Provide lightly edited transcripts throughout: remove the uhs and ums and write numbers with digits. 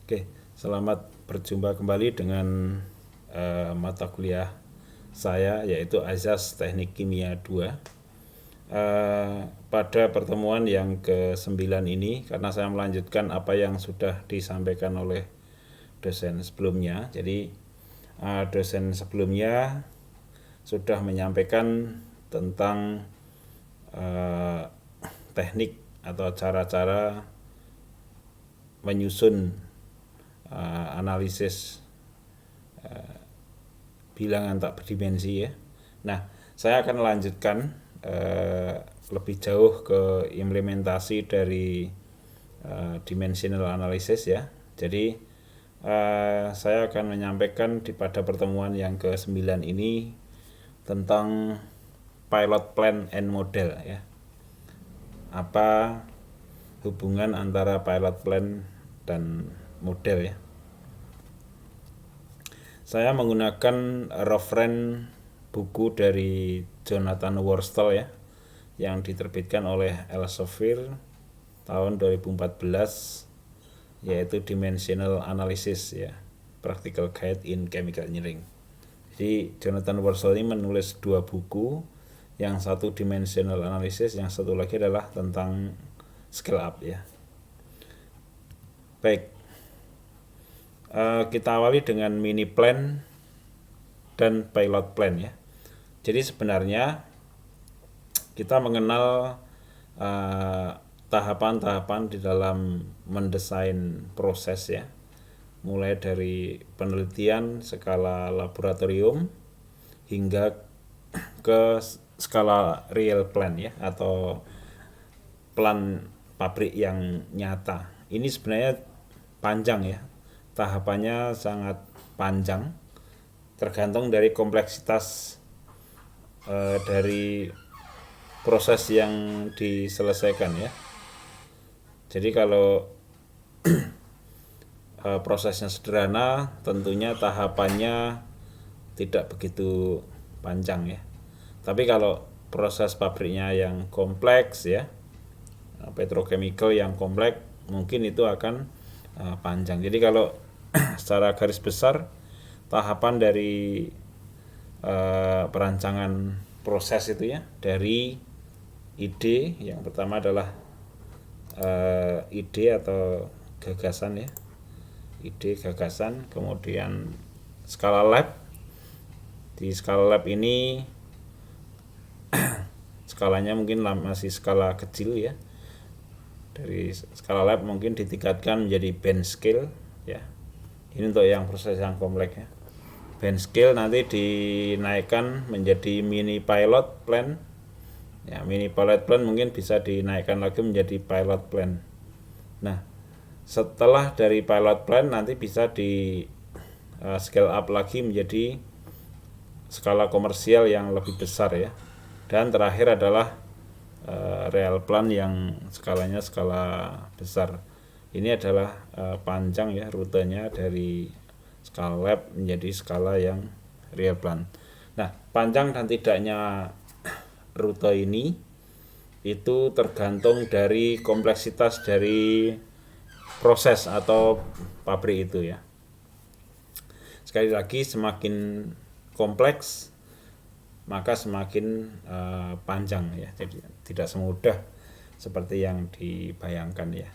Oke, selamat berjumpa kembali dengan mata kuliah saya yaitu Azas Teknik Kimia 2. Pada pertemuan yang ke-9 ini, karena saya melanjutkan apa yang sudah disampaikan oleh dosen sebelumnya, jadi dosen sebelumnya sudah menyampaikan tentang teknik atau cara-cara menyusun analisis bilangan tak berdimensi ya. Nah, saya akan melanjutkan lebih jauh ke implementasi dari dimensional analysis ya. Jadi saya akan menyampaikan pada pertemuan yang ke-9 ini tentang pilot plan and model ya. Apa hubungan antara pilot plan dan model ya. Saya menggunakan reference buku dari Jonathan Worstall ya, yang diterbitkan oleh Elsevier tahun 2014, yaitu Dimensional Analysis ya, Practical Guide in Chemical Engineering. Jadi Jonathan Worstall ini menulis 2 buku, yang satu Dimensional Analysis, yang satu lagi adalah tentang scale up ya. Baik, kita awali dengan mini plan dan pilot plan ya. Jadi sebenarnya kita mengenal tahapan-tahapan di dalam mendesain proses ya, mulai dari penelitian skala laboratorium hingga ke skala real plan ya, atau plan pabrik yang nyata. Ini sebenarnya panjang ya, tahapannya sangat panjang, tergantung dari kompleksitas dari proses yang diselesaikan ya. Jadi kalau prosesnya sederhana, tentunya tahapannya tidak begitu panjang ya. Tapi kalau proses pabriknya yang kompleks ya, petrochemical yang kompleks, mungkin itu akan panjang. Jadi kalau secara garis besar tahapan dari perancangan proses itu ya, dari ide, yang pertama adalah ide atau gagasan ya, ide gagasan, kemudian skala lab. Di skala lab ini skalanya mungkin masih skala kecil ya. Dari skala lab mungkin ditingkatkan menjadi bench scale ya. Ini untuk yang proses yang kompleks ya. Bench scale nanti dinaikkan menjadi mini pilot plan. Ya, mini pilot plan mungkin bisa dinaikkan lagi menjadi pilot plan. Nah, setelah dari pilot plan nanti bisa di scale up lagi menjadi skala komersial yang lebih besar ya. Dan terakhir adalah real plan yang skalanya skala besar. Ini adalah panjang ya rutenya dari skala lab menjadi skala yang real plan. Nah, panjang dan tidaknya rute ini itu tergantung dari kompleksitas dari proses atau pabrik itu ya. Sekali lagi, semakin kompleks maka semakin panjang ya. Jadi tidak semudah seperti yang dibayangkan ya.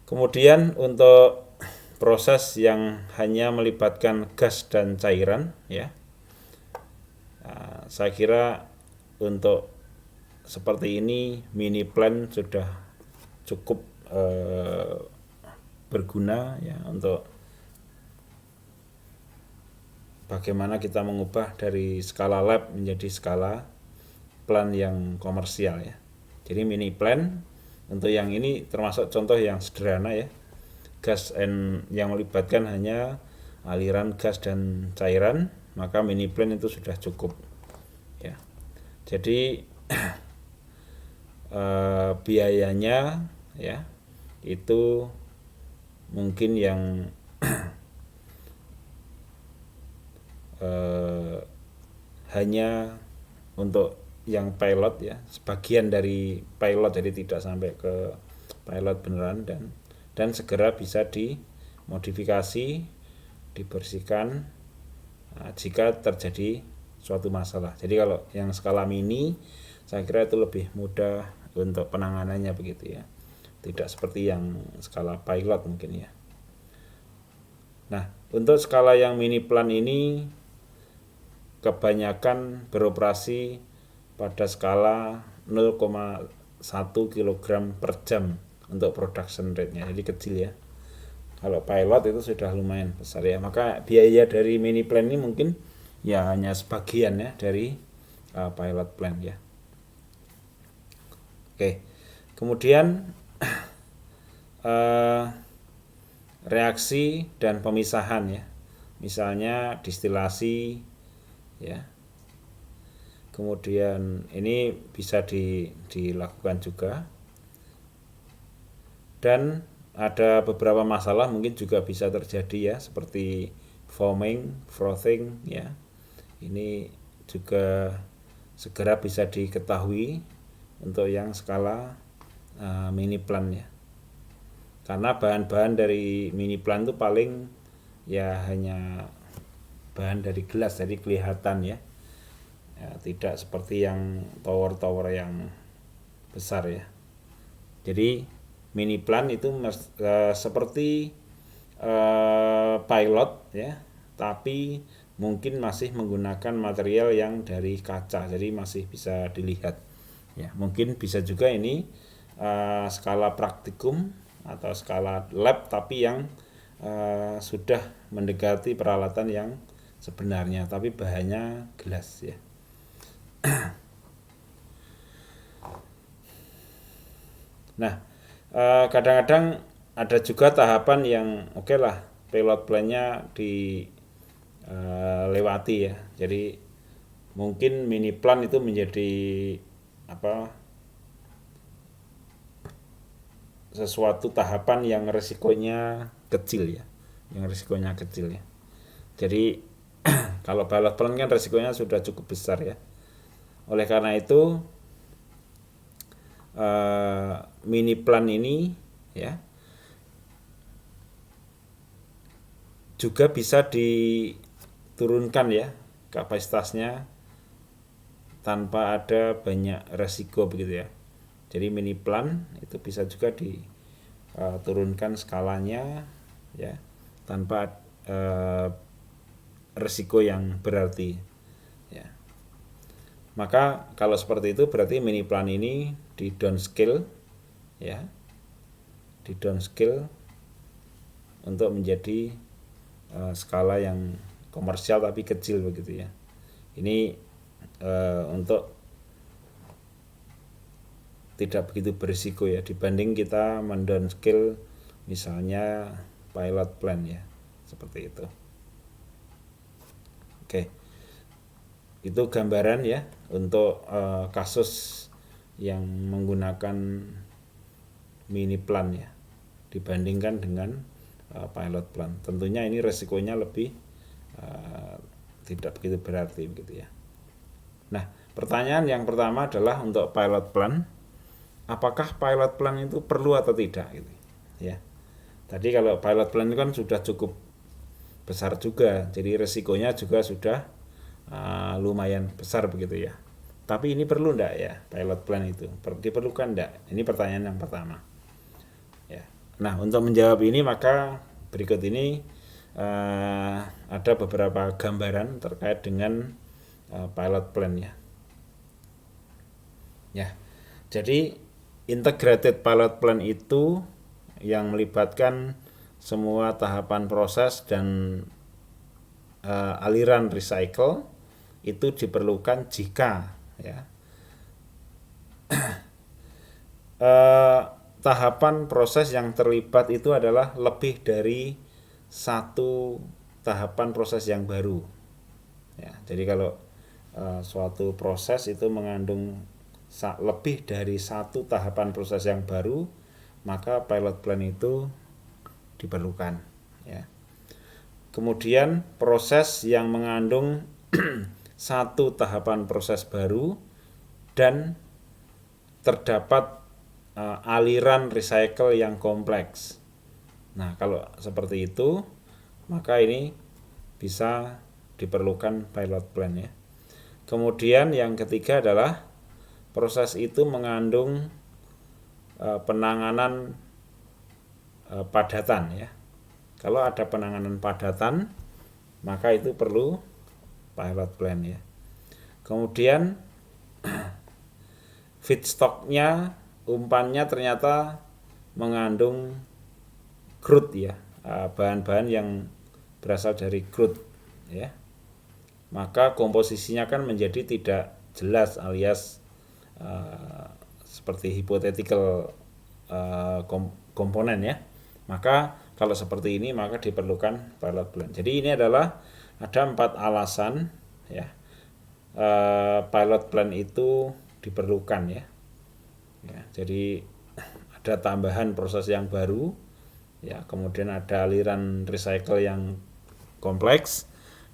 Kemudian untuk proses yang hanya melibatkan gas dan cairan ya, saya kira untuk seperti ini mini plan sudah cukup berguna ya, untuk bagaimana kita mengubah dari skala lab menjadi skala plan yang komersial ya. Jadi mini plan untuk yang ini termasuk contoh yang sederhana ya. Gas yang melibatkan hanya aliran gas dan cairan, maka mini plan itu sudah cukup ya. Jadi biayanya ya itu mungkin yang hanya untuk yang pilot ya, sebagian dari pilot, jadi tidak sampai ke pilot beneran, dan dan segera bisa dimodifikasi, dibersihkan jika terjadi suatu masalah. Jadi kalau yang skala mini saya kira itu lebih mudah untuk penanganannya begitu ya. Tidak seperti yang skala pilot mungkin ya. Nah, untuk skala yang mini plan ini kebanyakan beroperasi pada skala 0,1 kg per jam untuk production rate-nya. Jadi kecil ya. Kalau pilot itu sudah lumayan besar ya. Maka biaya dari mini plan ini mungkin ya hanya sebagian ya dari pilot plan ya. Oke. Kemudian reaksi dan pemisahan ya. Misalnya distilasi ya. Kemudian ini bisa dilakukan juga. Dan ada beberapa masalah mungkin juga bisa terjadi ya, seperti foaming, frothing ya. Ini juga segera bisa diketahui untuk yang skala mini plan ya. Karena bahan-bahan dari mini plan itu paling ya hanya bahan dari gelas, jadi kelihatan ya. Tidak seperti yang tower-tower yang besar ya. Jadi mini plan itu seperti pilot ya, tapi mungkin masih menggunakan material yang dari kaca, jadi masih bisa dilihat ya. Mungkin bisa juga ini skala praktikum atau skala lab, tapi yang sudah mendekati peralatan yang sebenarnya, tapi bahannya gelas ya. Nah, kadang-kadang ada juga tahapan yang oke lah pilot plan-nya dilewati ya. Jadi mungkin mini plan itu menjadi sesuatu tahapan yang resikonya kecil ya. Jadi kalau pilot plan kan resikonya sudah cukup besar ya. Oleh karena itu mini plan ini ya juga bisa diturunkan ya kapasitasnya tanpa ada banyak resiko begitu ya. Jadi mini plan itu bisa juga diturunkan skalanya ya tanpa resiko yang berarti ya. Maka kalau seperti itu berarti mini plan ini di downscale ya, di downscale untuk menjadi skala yang komersial tapi kecil begitu ya. Ini untuk tidak begitu berisiko ya dibanding kita mendownscale misalnya pilot plan ya, seperti itu. Oke. Itu gambaran ya untuk kasus yang menggunakan mini plan ya dibandingkan dengan pilot plan. Tentunya ini resikonya lebih tidak begitu berarti begitu ya. Nah, pertanyaan yang pertama adalah untuk pilot plan, apakah pilot plan itu perlu atau tidak gitu ya. Tadi kalau pilot plan itu kan sudah cukup besar juga, jadi resikonya juga sudah lumayan besar begitu ya. Tapi ini perlu enggak ya pilot plan itu? Diperlukan enggak? Ini pertanyaan yang pertama. Ya. Nah, untuk menjawab ini maka berikut ini ada beberapa gambaran terkait dengan pilot plan ya. Ya. Jadi integrated pilot plan itu yang melibatkan semua tahapan proses dan aliran recycle itu diperlukan jika ya tahapan proses yang terlibat itu adalah lebih dari satu tahapan proses yang baru ya. Jadi kalau suatu proses itu mengandung lebih dari satu tahapan proses yang baru, maka pilot plan itu diperlukan ya. Kemudian proses yang mengandung satu tahapan proses baru dan terdapat aliran recycle yang kompleks. Nah, kalau seperti itu, maka ini bisa diperlukan pilot plan ya. Kemudian yang ketiga adalah proses itu mengandung penanganan padatan ya. Kalau ada penanganan padatan, maka itu perlu pilot plan ya. Kemudian feedstocknya, umpannya ternyata mengandung crude ya, bahan-bahan yang berasal dari crude ya. Maka komposisinya kan menjadi tidak jelas alias seperti hypothetical komponen ya. Maka kalau seperti ini maka diperlukan pilot plan. Jadi ini adalah ada 4 alasan ya, pilot plan itu diperlukan ya. Jadi ada tambahan proses yang baru ya, kemudian ada aliran recycle yang kompleks,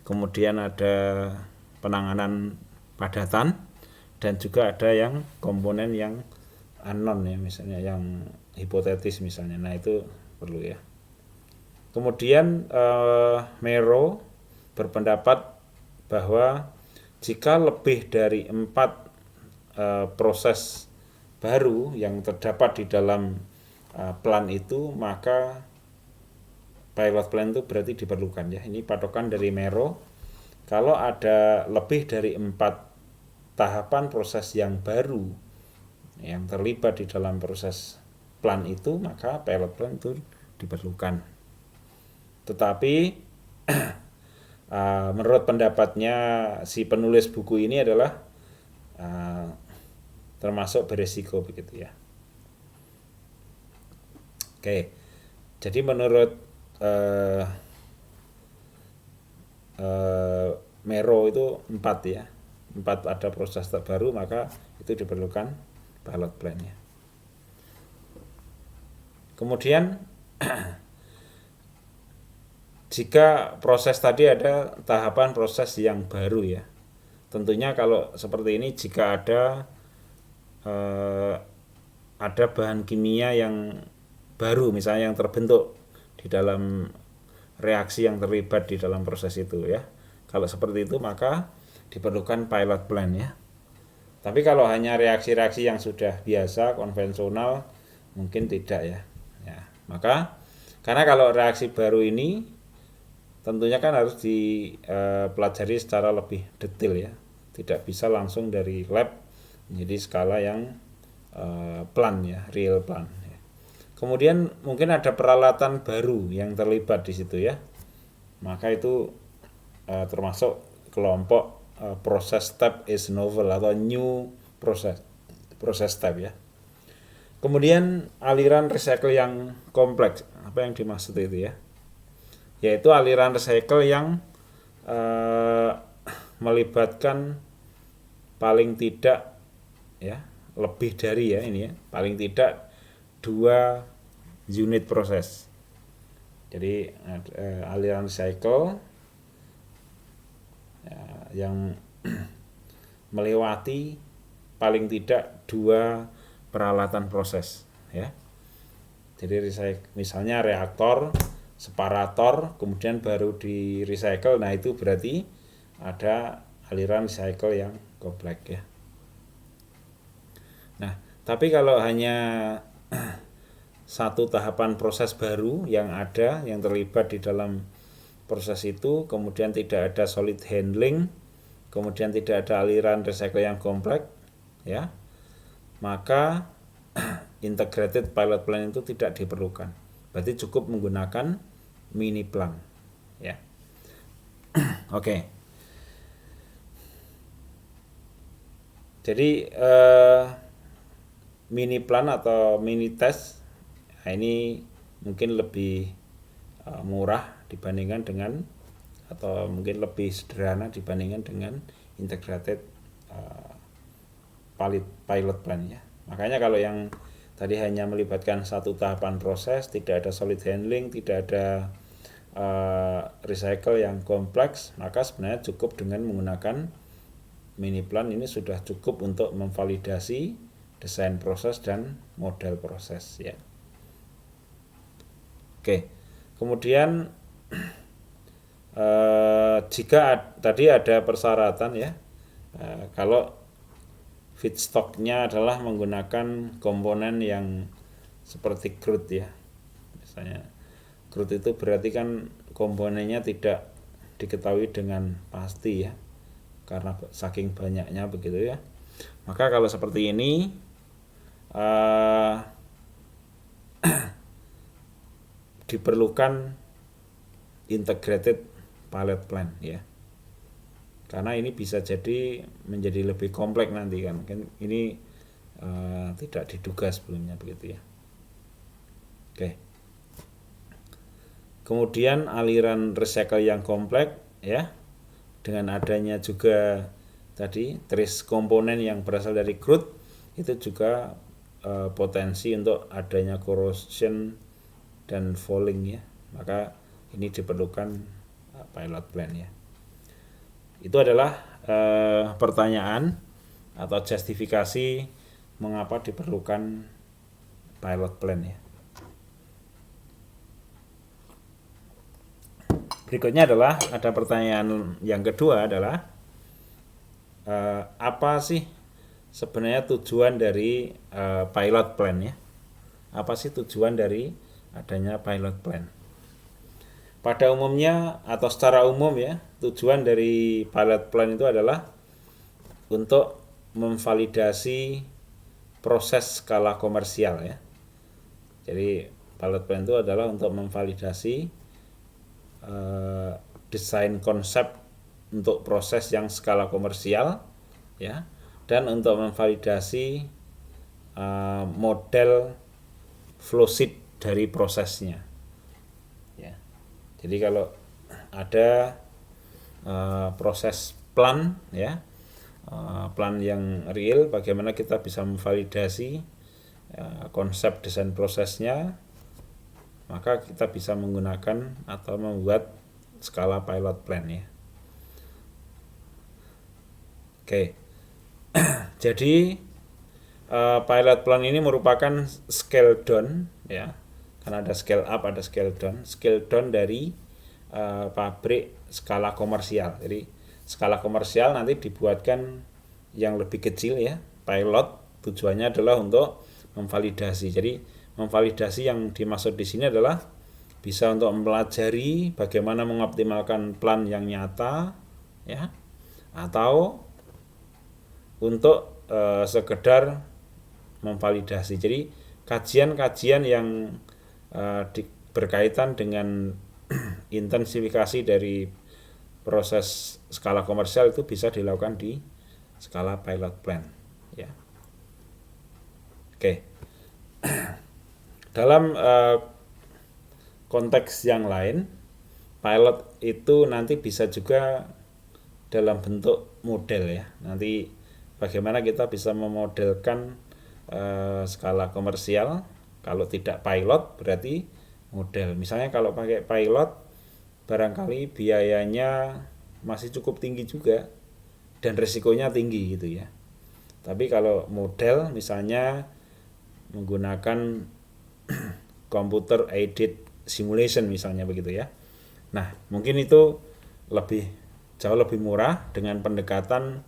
kemudian ada penanganan padatan, dan juga ada yang komponen yang unknown ya, misalnya yang hipotetis misalnya. Nah itu perlu ya. Kemudian Mero berpendapat bahwa jika lebih dari 4 proses baru yang terdapat di dalam plan itu, maka pilot plan itu berarti diperlukan ya. Ini patokan dari Mero. Kalau ada lebih dari 4 tahapan proses yang baru yang terlibat di dalam proses plan itu, maka pilot plan itu diperlukan. Tetapi menurut pendapatnya si penulis buku ini adalah termasuk beresiko begitu ya. Oke, jadi menurut Mero itu 4 ya, 4 ada proses terbaru, maka itu diperlukan pilot plan ya. Kemudian jika proses tadi ada tahapan proses yang baru ya, tentunya kalau seperti ini jika ada bahan kimia yang baru misalnya yang terbentuk di dalam reaksi yang terlibat di dalam proses itu ya. Kalau seperti itu maka diperlukan pilot plan ya. Tapi kalau hanya reaksi-reaksi yang sudah biasa konvensional mungkin tidak ya. Maka karena kalau reaksi baru ini tentunya kan harus dipelajari secara lebih detail ya, tidak bisa langsung dari lab menjadi skala yang plan ya, real plan ya. Kemudian mungkin ada peralatan baru yang terlibat di situ ya, maka itu termasuk kelompok proses step is novel atau new proses step ya. Kemudian aliran recycle yang kompleks, apa yang dimaksud itu ya? Yaitu aliran recycle yang melibatkan paling tidak ya, lebih dari ya ini ya, paling tidak 2 unit proses. Jadi aliran recycle ya, yang melewati paling tidak 2 peralatan proses ya. Jadi misalnya reaktor, separator, kemudian baru di recycle. Nah itu berarti ada aliran recycle yang kompleks ya. Nah tapi kalau hanya satu tahapan proses baru yang ada yang terlibat di dalam proses itu, kemudian tidak ada solid handling, kemudian tidak ada aliran recycle yang kompleks ya, maka integrated pilot plan itu tidak diperlukan. Berarti cukup menggunakan mini plan ya. Oke. Jadi mini plan atau mini test, nah ini mungkin lebih murah dibandingkan dengan, atau mungkin lebih sederhana dibandingkan dengan integrated pilot plan ya. Makanya kalau yang tadi hanya melibatkan satu tahapan proses, tidak ada solid handling, tidak ada recycle yang kompleks, maka sebenarnya cukup dengan menggunakan mini plan. Ini sudah cukup untuk memvalidasi desain proses dan model proses ya. Oke. Kemudian jika tadi ada persyaratan ya, kalau feedstocknya adalah menggunakan komponen yang seperti crude ya, misalnya crude itu berarti kan komponennya tidak diketahui dengan pasti ya, karena saking banyaknya begitu ya. Maka kalau seperti ini diperlukan integrated pilot plant ya, karena ini bisa jadi menjadi lebih kompleks nanti kan ini tidak diduga sebelumnya begitu ya. Oke. Kemudian aliran recycle yang kompleks ya, dengan adanya juga tadi trace komponen yang berasal dari crude, itu juga potensi untuk adanya corrosion dan fouling ya. Maka ini diperlukan pilot plant ya. Itu adalah pertanyaan atau justifikasi mengapa diperlukan pilot plant ya. Berikutnya adalah ada pertanyaan yang kedua adalah apa sih sebenarnya tujuan dari pilot plant ya? Apa sih tujuan dari adanya pilot plant? Pada umumnya atau secara umum ya, tujuan dari pilot plant itu adalah untuk memvalidasi proses skala komersial ya. Jadi pilot plant itu adalah untuk memvalidasi desain konsep untuk proses yang skala komersial ya, dan untuk memvalidasi model flowsheet dari prosesnya ya. Jadi kalau ada proses plan ya, plan yang real, bagaimana kita bisa memvalidasi konsep desain prosesnya, maka kita bisa menggunakan atau membuat skala pilot plan ya. Oke. Jadi pilot plan ini merupakan scale down ya. Karena ada scale up, ada scale down. Scale down dari pabrik skala komersial. Jadi skala komersial nanti dibuatkan yang lebih kecil ya. Pilot tujuannya adalah untuk memvalidasi. Jadi memvalidasi yang dimaksud di sini adalah bisa untuk mempelajari bagaimana mengoptimalkan plan yang nyata ya, atau untuk sekedar memvalidasi. Jadi kajian-kajian yang berkaitan dengan intensifikasi dari proses skala komersial itu bisa dilakukan di skala pilot plant ya. Oke. Dalam konteks yang lain, pilot itu nanti bisa juga dalam bentuk model ya. Nanti bagaimana kita bisa memodelkan skala komersial. Kalau tidak pilot berarti model. Misalnya kalau pakai pilot barangkali biayanya masih cukup tinggi juga dan resikonya tinggi gitu ya. Tapi kalau model misalnya menggunakan computer aided simulation misalnya begitu ya. Nah, mungkin itu jauh lebih murah dengan pendekatan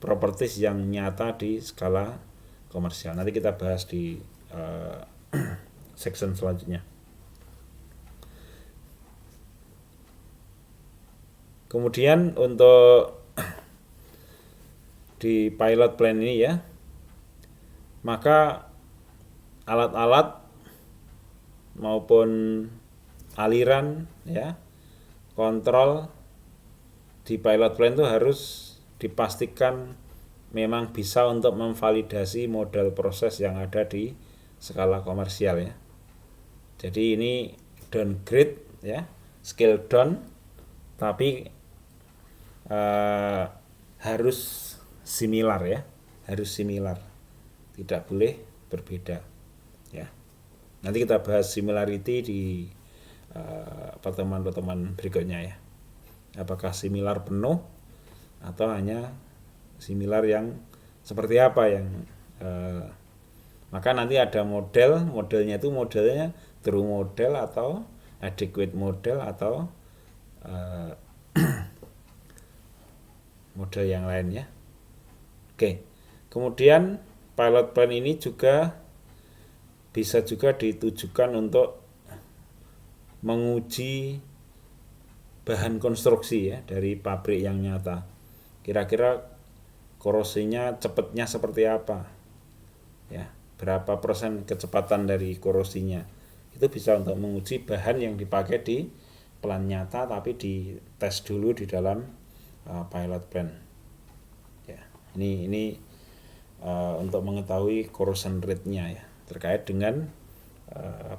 properties yang nyata di skala komersial. Nanti kita bahas di section selanjutnya. Kemudian untuk di pilot plan ini ya, maka alat-alat maupun aliran ya, kontrol di pilot plan itu harus dipastikan memang bisa untuk memvalidasi model proses yang ada di skala komersial ya. Jadi ini downgrade ya, scale down, tapi harus similar ya, harus similar, tidak boleh berbeda ya. Nanti kita bahas similarity di pertemuan-pertemuan berikutnya ya. Apakah similar penuh atau hanya similar yang seperti apa yang maka nanti ada modelnya itu modelnya true model atau adequate model atau model yang lain ya. Oke. Kemudian pilot plan ini juga bisa juga ditujukan untuk menguji bahan konstruksi ya dari pabrik yang nyata. Kira-kira korosinya cepatnya seperti apa? Ya, berapa persen kecepatan dari korosinya? Itu bisa untuk menguji bahan yang dipakai di plan nyata tapi dites dulu di dalam pilot plan. Ya, ini untuk mengetahui corrosion rate-nya ya terkait dengan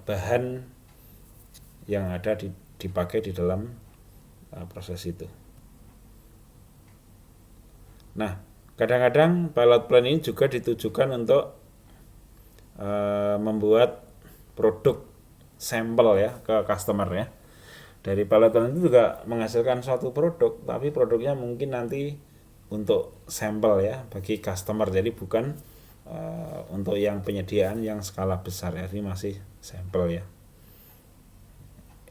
bahan yang ada dipakai di dalam proses itu. Nah, kadang-kadang pilot plan ini juga ditujukan untuk membuat produk sampel ya ke customer ya. Dari pilot plan itu juga menghasilkan suatu produk, tapi produknya mungkin nanti untuk sampel ya bagi customer, jadi bukan untuk yang penyediaan yang skala besar ya, ini masih sampel ya,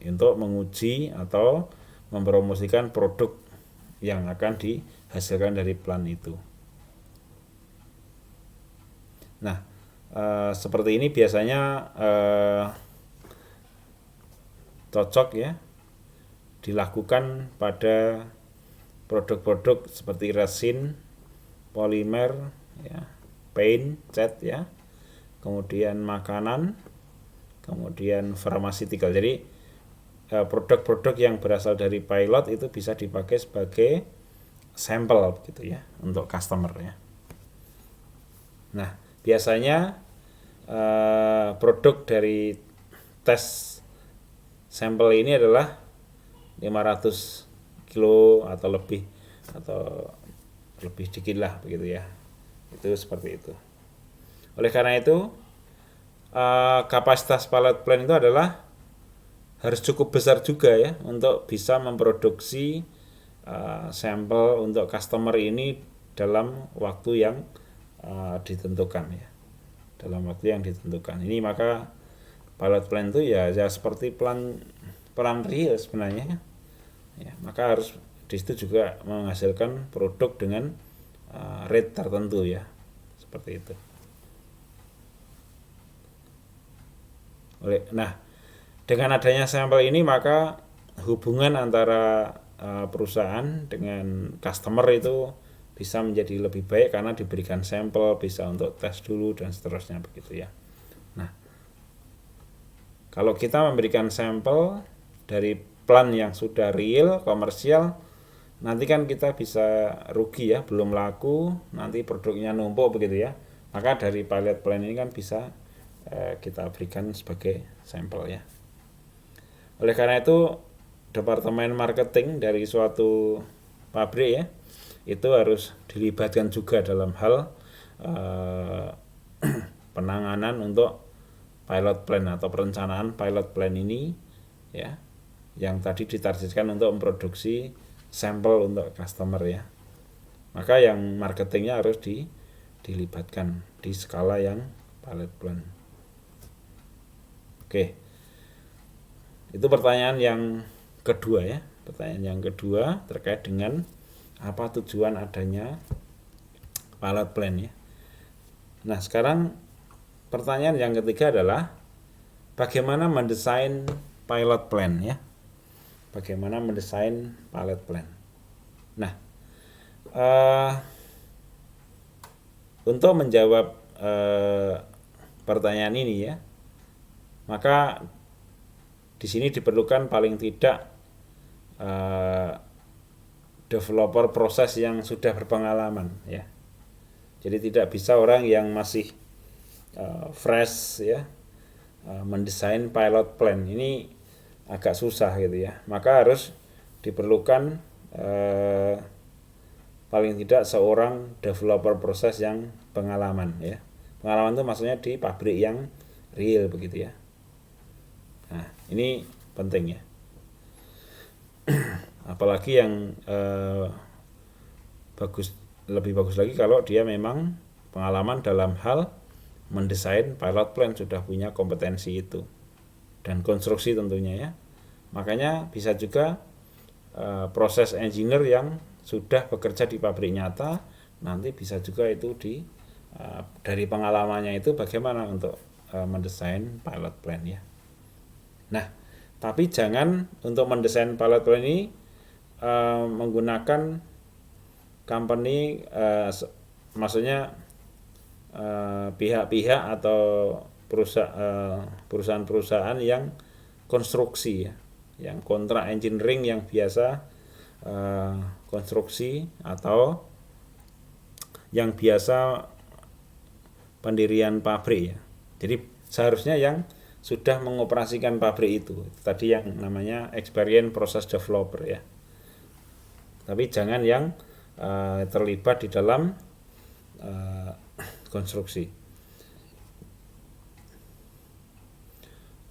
untuk menguji atau mempromosikan produk yang akan dihasilkan dari plan itu. Nah, seperti ini biasanya cocok ya dilakukan pada produk-produk seperti resin, polimer, ya, paint, cat ya, kemudian makanan, kemudian pharmaceutical. Jadi produk-produk yang berasal dari pilot itu bisa dipakai sebagai sampel gitu ya untuk customer ya. Nah, biasanya produk dari tes sampel ini adalah 500 kilo atau lebih dikit lah begitu ya. Itu seperti itu. Oleh karena itu kapasitas pilot plan itu adalah harus cukup besar juga ya untuk bisa memproduksi sampel untuk customer ini dalam waktu yang ditentukan ya. Dalam waktu yang ditentukan. Ini maka pilot plan itu ya seperti plan real sebenarnya. Ya, maka harus di situ juga menghasilkan produk dengan rate tertentu ya, seperti itu. Nah, dengan adanya sampel ini maka hubungan antara perusahaan dengan customer itu bisa menjadi lebih baik karena diberikan sampel, bisa untuk tes dulu dan seterusnya begitu ya. Nah, kalau kita memberikan sampel dari plan yang sudah real, komersial, nanti kan kita bisa rugi ya, belum laku, nanti produknya numpuk begitu ya. Maka dari pilot plan ini kan bisa kita berikan sebagai sampel ya. Oleh karena itu, departemen marketing dari suatu pabrik ya, itu harus dilibatkan juga dalam hal penanganan untuk pilot plan atau perencanaan pilot plan ini ya, yang tadi ditargetkan untuk memproduksi sampel untuk customer ya. Maka yang marketingnya harus dilibatkan di skala yang pilot plan. Oke. Itu pertanyaan yang kedua ya. Pertanyaan yang kedua terkait dengan apa tujuan adanya pilot plan ya. Nah, sekarang pertanyaan yang ketiga adalah bagaimana mendesain pilot plan ya. Bagaimana mendesain pilot plan. Nah, untuk menjawab pertanyaan ini ya, maka di sini diperlukan paling tidak developer proses yang sudah berpengalaman ya. Jadi tidak bisa orang yang masih fresh ya mendesain pilot plan. Ini agak susah gitu ya. Maka harus diperlukan paling tidak seorang developer proses yang pengalaman ya. Pengalaman itu maksudnya di pabrik yang real begitu ya. Nah, ini penting ya. Apalagi yang lebih bagus lagi kalau dia memang pengalaman dalam hal mendesain pilot plan, sudah punya kompetensi itu. dan konstruksi tentunya ya. Makanya bisa juga proses engineer yang sudah bekerja di pabrik nyata, nanti bisa juga itu dari pengalamannya itu bagaimana untuk mendesain pilot plan ya. Nah, tapi jangan untuk mendesain pilot plan ini menggunakan company, maksudnya pihak-pihak atau perusahaan-perusahaan yang konstruksi ya, yang kontrak engineering yang biasa konstruksi atau yang biasa pendirian pabrik ya. Jadi seharusnya yang sudah mengoperasikan pabrik itu tadi yang namanya experience process developer ya. Tapi jangan yang terlibat di dalam konstruksi.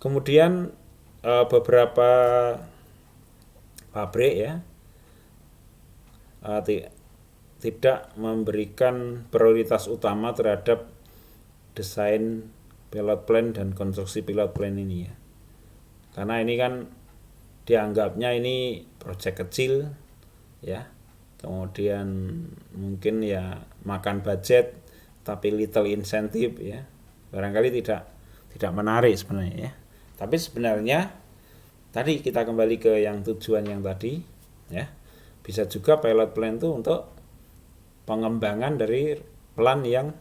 Kemudian beberapa pabrik ya tidak memberikan prioritas utama terhadap desain pilot plan dan konstruksi pilot plan ini ya. Karena ini kan dianggapnya ini proyek kecil ya. Kemudian mungkin ya makan budget tapi little incentive ya. Barangkali tidak menarik sebenarnya ya. Tapi sebenarnya tadi kita kembali ke yang tujuan yang tadi ya. Bisa juga pilot plan itu untuk pengembangan dari plan yang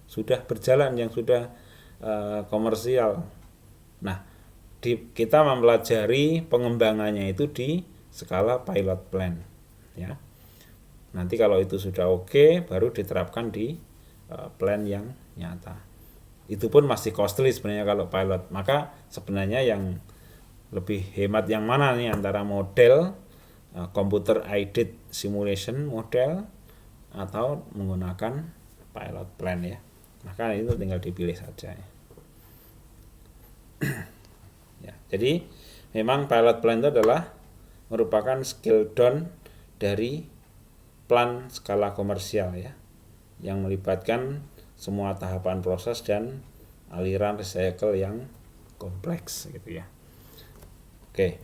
sudah berjalan, yang sudah komersial. Nah, kita mempelajari pengembangannya itu di skala pilot plan ya. Nanti kalau itu sudah oke, baru diterapkan di plan yang nyata. Itu pun masih costly sebenarnya kalau pilot. Maka sebenarnya yang lebih hemat yang mana nih antara model computer aided simulation model atau menggunakan pilot plan ya. Maka itu tinggal dipilih saja ya. Ya, jadi memang pilot plan itu adalah merupakan scale down dari plan skala komersial ya, yang melibatkan semua tahapan proses dan aliran recycle yang kompleks gitu ya. Oke.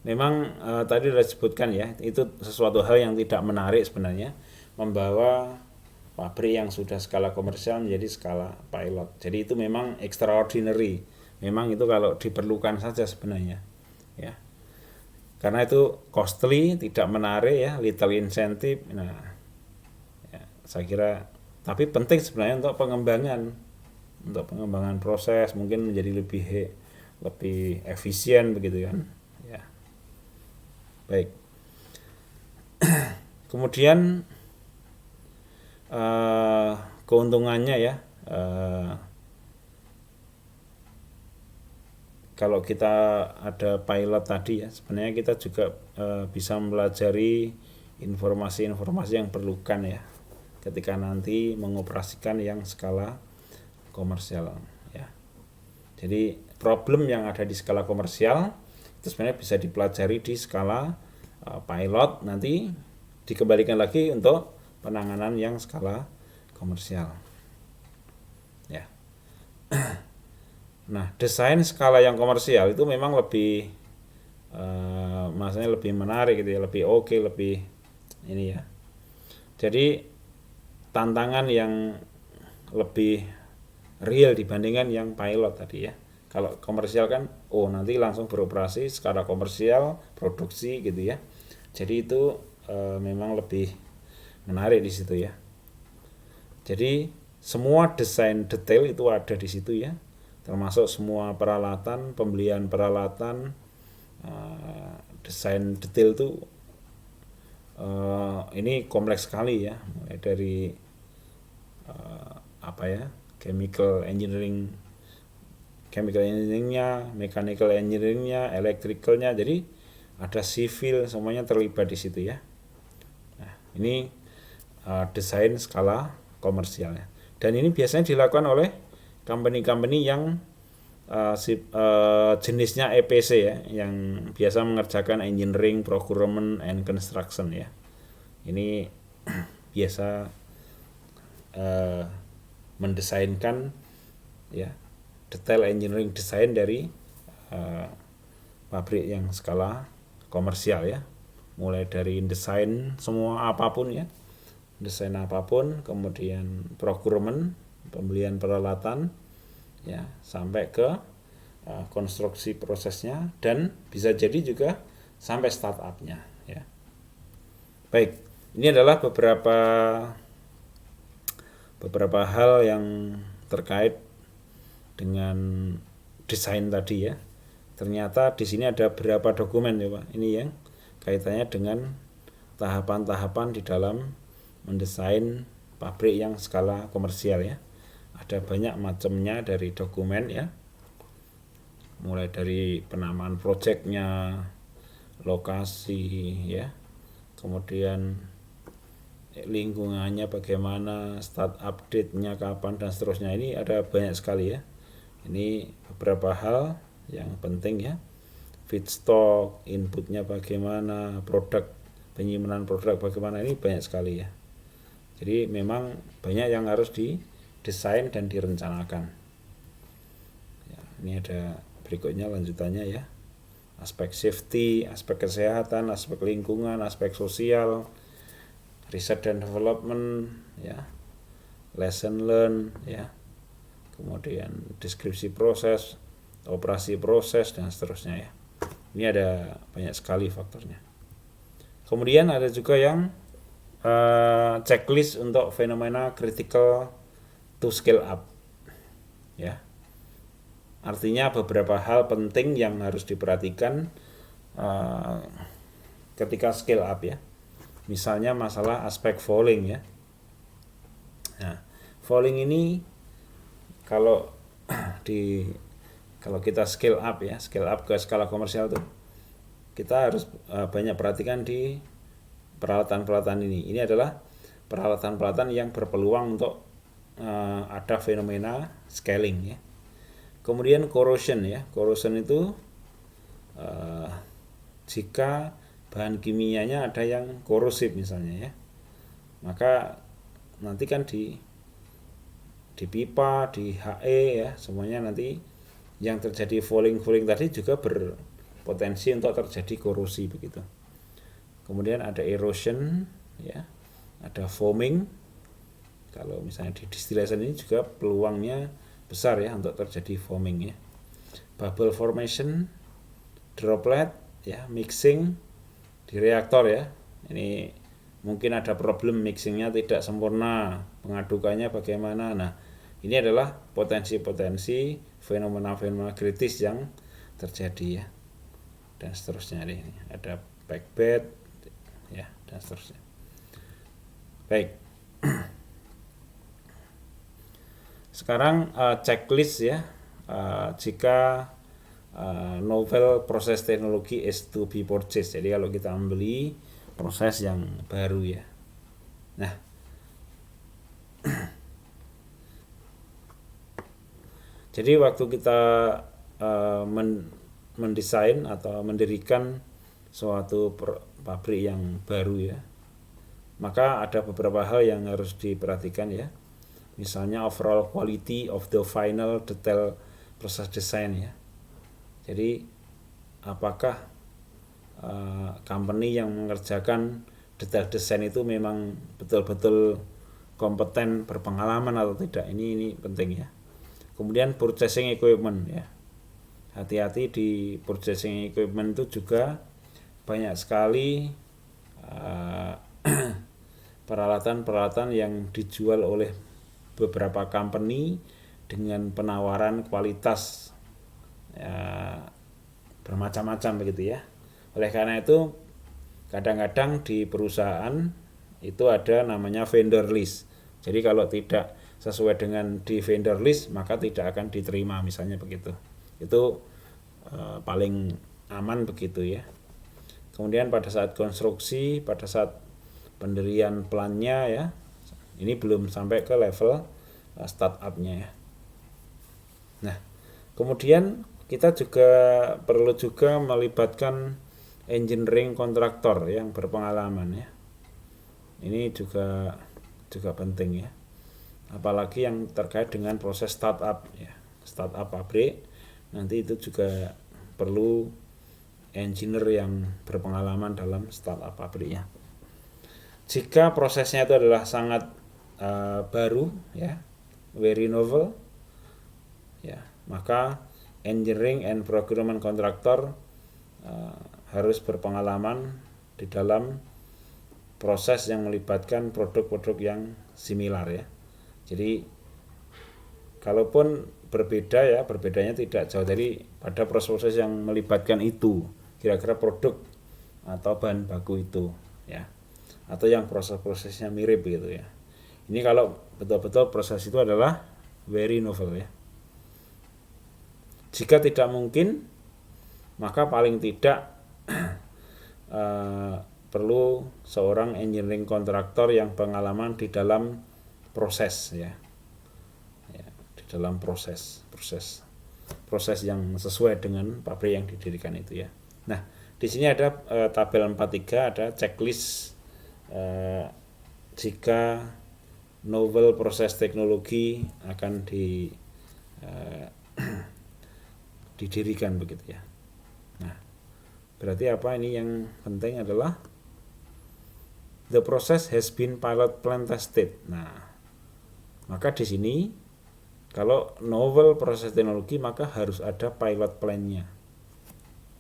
Memang tadi sudah disebutkan ya, itu sesuatu hal yang tidak menarik sebenarnya, membawa pabrik yang sudah skala komersial menjadi skala pilot. Jadi itu memang extraordinary. Memang itu kalau diperlukan saja sebenarnya ya. Karena itu costly, tidak menarik ya, little incentive. Nah, ya, saya kira tapi penting sebenarnya untuk pengembangan proses mungkin menjadi lebih efisien begitu kan. Ya. Baik. Kemudian keuntungannya ya, kalau kita ada pilot tadi ya, sebenarnya kita juga bisa mempelajari informasi-informasi yang perlukan ya ketika nanti mengoperasikan yang skala komersial ya. Jadi problem yang ada di skala komersial itu sebenarnya bisa dipelajari di skala pilot, nanti dikembalikan lagi untuk penanganan yang skala komersial ya. Nah, desain skala yang komersial itu memang lebih maksudnya lebih menarik gitu ya, lebih oke, lebih ini ya. Jadi tantangan yang lebih real dibandingkan yang pilot tadi ya. Kalau komersial kan nanti langsung beroperasi secara komersial, produksi gitu ya. Jadi itu memang lebih menarik di situ ya. Jadi semua desain detail itu ada di situ ya. Termasuk semua peralatan, pembelian peralatan, desain detail itu ini kompleks sekali ya, mulai dari chemical engineeringnya, mechanical engineeringnya, electricalnya, jadi ada civil, semuanya terlibat di situ ya. Nah, ini desain skala komersialnya, dan ini biasanya dilakukan oleh company-company yang jenisnya EPC ya, yang biasa mengerjakan engineering, procurement, and construction ya. Ini biasa mendesainkan ya detail engineering desain dari pabrik yang skala komersial ya, mulai dari desain semua apapun ya, desain apapun, kemudian procurement, pembelian peralatan ya, sampai ke konstruksi prosesnya, dan bisa jadi juga sampai startupnya ya. Baik, ini adalah beberapa hal yang terkait dengan desain tadi ya. Ternyata di sini ada berapa dokumen ya Pak. Ini yang kaitannya dengan tahapan-tahapan di dalam mendesain pabrik yang skala komersial ya. Ada banyak macamnya dari dokumen ya. Mulai dari penamaan proyeknya, lokasi ya, kemudian lingkungannya bagaimana, start update-nya kapan dan seterusnya. Ini ada banyak sekali ya. Ini beberapa hal yang penting ya. Feedstock, inputnya bagaimana, produk, penyimpanan produk bagaimana, ini banyak sekali ya. Jadi memang banyak yang harus didesain dan direncanakan ya. Ini ada berikutnya lanjutannya ya, aspek safety, aspek kesehatan, aspek lingkungan, aspek sosial, research dan development ya, lesson learn ya, kemudian deskripsi proses, operasi proses, dan seterusnya ya. Ini ada banyak sekali faktornya. Kemudian ada juga yang checklist untuk fenomena critical to scale up ya. Artinya beberapa hal penting yang harus diperhatikan ketika scale up ya. Misalnya masalah aspek falling ya. Nah, falling ini kalau kita scale up ya, scale up ke skala komersial tuh, kita harus banyak perhatikan di peralatan-peralatan ini. Ini adalah peralatan-peralatan yang berpeluang untuk ada fenomena scaling ya. Kemudian corrosion ya, corrosion itu jika bahan kimianya ada yang korosif misalnya ya, maka nanti kan di pipa, di HE ya, semuanya nanti yang terjadi falling tadi juga berpotensi untuk terjadi korosi begitu. Kemudian ada erosion ya, ada foaming. Kalau misalnya di distillation ini juga peluangnya besar ya untuk terjadi foaming ya. Bubble formation, droplet ya, mixing di reaktor ya. Ini mungkin ada problem mixingnya tidak sempurna, pengadukannya bagaimana. Nah, ini adalah potensi-potensi fenomena-fenomena kritis yang terjadi ya, dan seterusnya. Ini ada backbed ya, dan seterusnya. Baik. Sekarang checklist ya, jika novel proses teknologi is to be purchased. Jadi kalau kita membeli proses yang baru ya. Nah, jadi waktu kita mendesain atau mendirikan suatu pabrik yang baru ya, maka ada beberapa hal yang harus diperhatikan ya. Misalnya overall quality of the final detail proses design ya. Jadi apakah company yang mengerjakan detail desain itu memang betul-betul kompeten, berpengalaman atau tidak, ini penting ya. Kemudian purchasing equipment ya, hati-hati di purchasing equipment itu juga banyak sekali peralatan-peralatan yang dijual oleh beberapa company dengan penawaran kualitas ya, bermacam-macam begitu ya. Oleh karena itu kadang-kadang di perusahaan itu ada namanya vendor list. Jadi kalau tidak sesuai dengan di vendor list maka tidak akan diterima misalnya begitu. Itu paling aman begitu ya. Kemudian pada saat konstruksi, pada saat pendirian plannya ya, ini belum sampai ke level startup-nya ya. Nah, kemudian kita juga perlu juga melibatkan engineering kontraktor yang berpengalaman ya. Ini juga penting ya. apalagi yang terkait dengan proses startup ya, startup pabrik. Nanti itu juga perlu engineer yang berpengalaman dalam startup pabriknya. Jika prosesnya itu adalah sangat baru ya, very novel ya, maka engineering and procurement contractor harus berpengalaman di dalam proses yang melibatkan produk-produk yang similar ya. Jadi kalaupun berbeda ya, berbedanya tidak jauh dari pada proses-proses yang melibatkan itu, kira-kira produk atau bahan baku itu ya, atau yang proses-prosesnya mirip gitu ya. Ini kalau betul-betul proses itu adalah very novel ya. Jika tidak mungkin, maka paling tidak perlu seorang engineering kontraktor yang pengalaman di dalam proses ya, di dalam proses yang sesuai dengan pabrik yang didirikan itu ya. Nah, di sini ada tabel 43, ada checklist jika novel proses teknologi akan didirikan begitu ya. Nah, berarti apa ini yang penting adalah the process has been pilot plant tested. Nah, maka di sini kalau novel proses teknologi maka harus ada pilot plan-nya.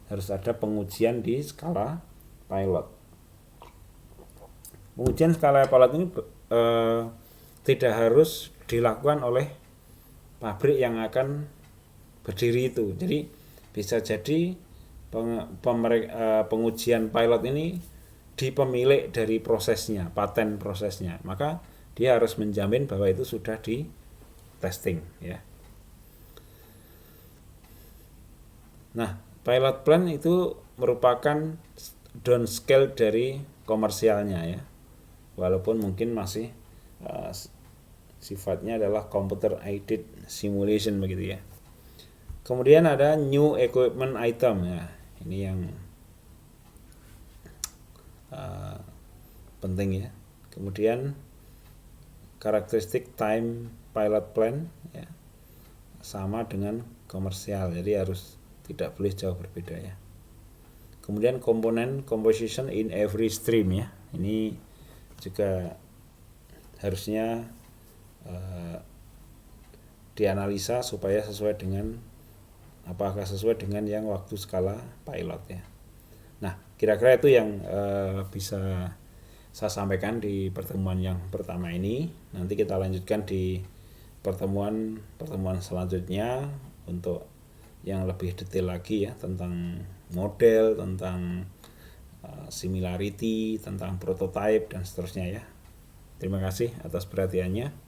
Harus ada pengujian di skala pilot. Pengujian skala pilot ini tidak harus dilakukan oleh pabrik yang akan berdiri itu. Jadi bisa jadi pengujian pilot ini di pemilik dari prosesnya, paten prosesnya, maka dia harus menjamin bahwa itu sudah di testing ya. Nah, pilot plan itu merupakan downscale dari komersialnya ya, walaupun mungkin masih sifatnya adalah computer aided simulation begitu ya. Kemudian ada new equipment item ya, ini yang penting ya. Kemudian karakteristik time pilot plan ya, sama dengan komersial, jadi harus tidak boleh jauh berbeda ya. Kemudian komponen composition in every stream ya, ini juga harusnya dianalisa supaya sesuai dengan apakah sesuai dengan yang waktu skala pilot ya. Nah, kira-kira itu yang bisa saya sampaikan di pertemuan yang pertama ini. Nanti kita lanjutkan di pertemuan selanjutnya untuk yang lebih detail lagi ya, tentang model, tentang similarity, tentang prototype dan seterusnya ya. Terima kasih atas perhatiannya.